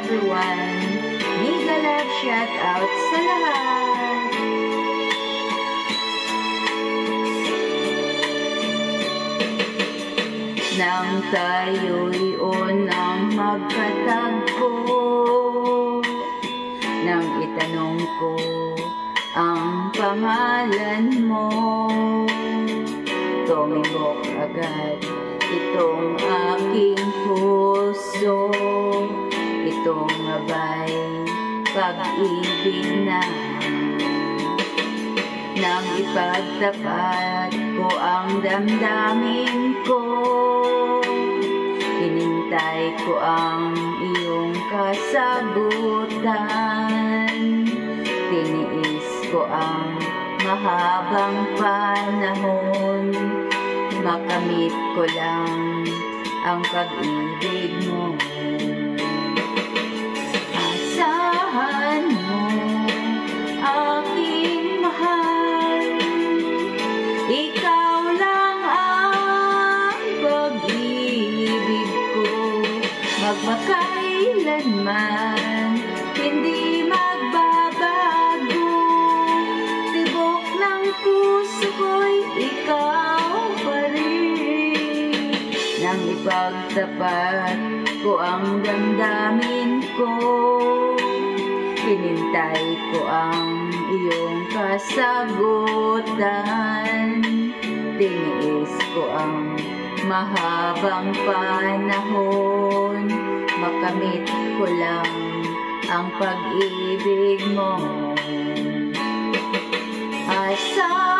everyone. Mega love shout out sa lahat. Nang tayo'y unang magkatagpo, nang itanong ko ang pangalan mo, tumibok agad itong aking puso. Itong abay pag-ibig na, nang ipagtapat ko ang damdamin ko. Hinintay ko ang iyong kasagutan. Tiniis ko ang mahabang panahon. Makamit ko lang ang pag-ibig mo. Asahan mo, aking mahal, ikaw lang ang pag-ibig ko. Magmakailanman, hindi magbabago. Tibok ng puso ko'y ikaw pa rin. Nang ipagtapat ko ang damdamin ko, hinintay ko ang iyong kasagutan. Tiniis ko ang mahabang panahon. Makamit ko lang ang pag-ibig mo. Asa